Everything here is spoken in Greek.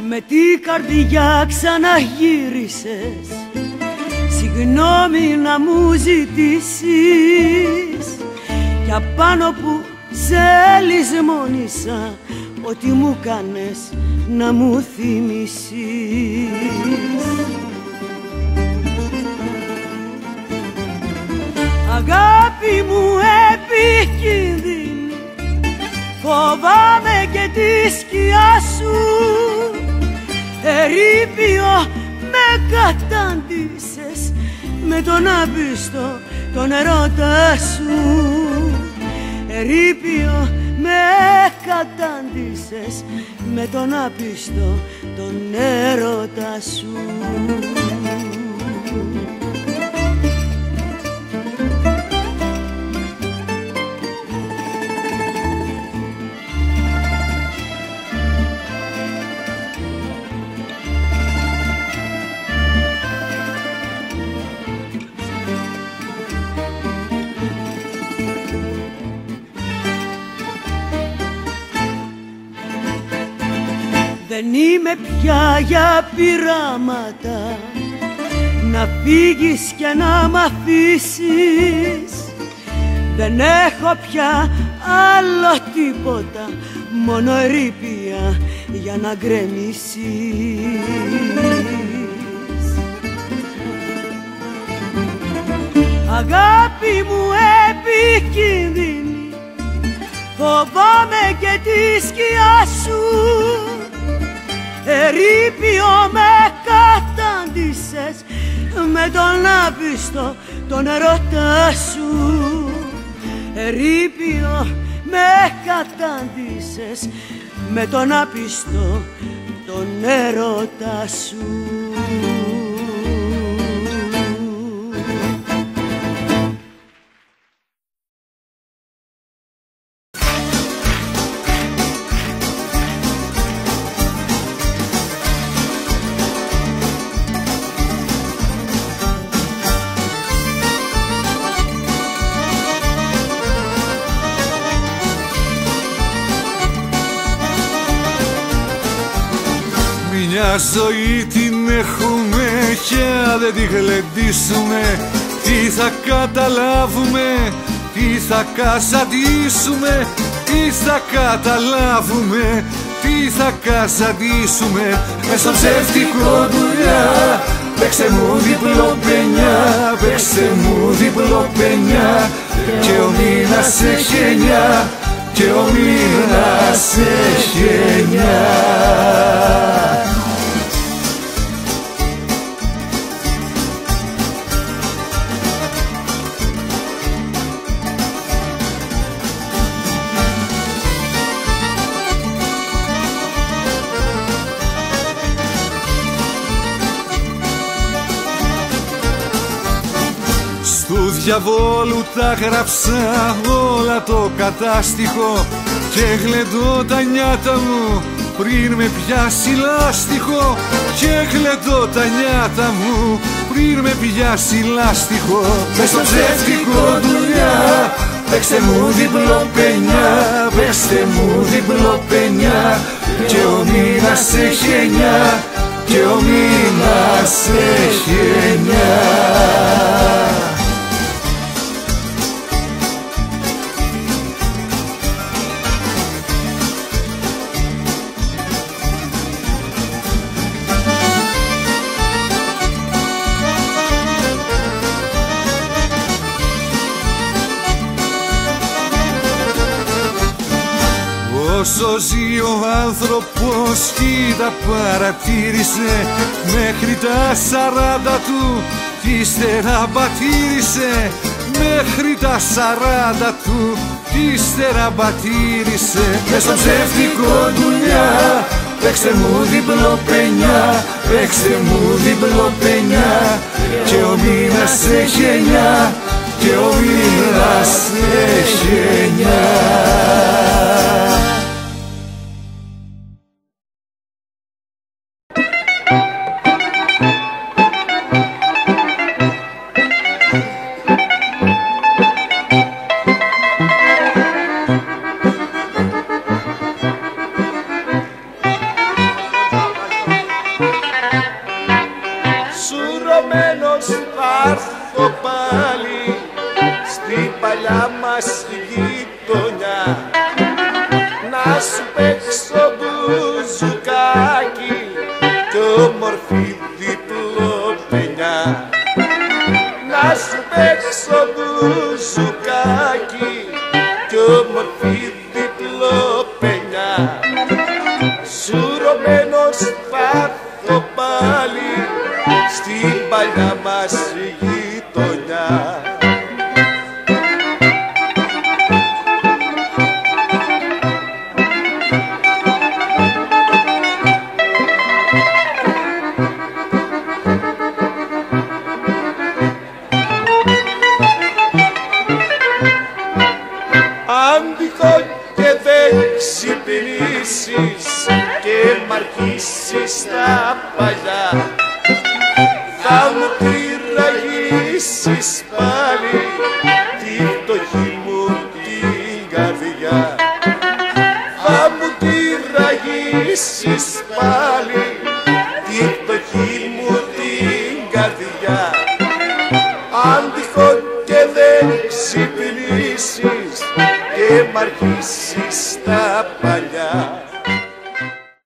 Με την καρδιά ξαναγύρισες, συγγνώμη να μου ζητήσεις, κι απάνω που σε λησμόνησα, ότι μου κάνες να μου θυμίσεις. Αγάπη μου επικίνδυνη, φοβάμαι και τη σκιά σου. Ερείπιο με κατάντησες με τον άμπιστο τον ερώτα σου. Ερείπιο με κατάντησες με τον άπιστο τον ερώτα σου. Δεν είμαι πια για πειράματα, να φύγεις και να μ' αφήσεις. Δεν έχω πια άλλο τίποτα, μόνο ερείπια για να γκρεμίσεις. Αγάπη μου επικίνδυνη, φοβάμαι και τη σκιά σου. Ερείπιο με κατάντησες με τον άμπιστο τον ερώτα σου. Ερείπιο με κατάντησες με τον άπιστο τον ερώτα σου. Μια ζωή την έχουμε και αν δεν τη γλεντήσουμε, τι θα καταλάβουμε, τι θα κασαντήσουμε, τι θα καταλάβουμε, τι θα κασαντήσουμε. Μες στο ψεύτικο δουλειά, παίξτε μου διπλό πενιά, παίξτε μου διπλό πενιά, και ο μήνας έχει 9, και ο μήνας έχει 9. Του διαβόλου τα γράψα όλα το κατάστιχο, και γλεντώ τα νιάτα μου πριν με πιάσει λάστιχο, και γλεντώ τα νιάτα μου πριν με πιάσει λάστιχο. Μες στο ψεύτικο δουλειά, παίξτε μου διπλό πενιά, παίξτε μου διπλό πενιά, και ο μήνας έχει 9, και ο μήνας έχει 9. Όσο ζει ο άνθρωπος κοίτα παρατήρησε, μέχρι τα 40 του κι ύστερα πατήρισε, μέχρι τα 40 του κι ύστερα πατήρισε. Μες στο ψεύτικο δουλειά, παίξτε μου διπλό πενιά, παίξτε μου διπλό πενιά, και ο μήνας έχει 9, και ο μήνας έχει 9. Σουρωμένος θα έρθω πάλι στην παλιά μας γειτονιά, να σου παίξω μπουζουκάκι κι όμορφη διπλοπενιά. Να σου παίξω μπουζουκάκι κι όμορφη διπλοπενιά. Σουρωμένος θα έρθω πάλι στην παλιά μας γειτονιά. Αν τυχόν και δεν ξυπνήσεις και μ' αρχίσεις τα παλιά, θα μου τυραγγίσεις πάλι τη φτωχή μου την καρδιά. Θα μου τυραγγίσεις πάλι τη φτωχή μου την καρδιά. Αν τυχόν και δεν ξυπνήσεις και μ' αρχίσεις τα παλιά,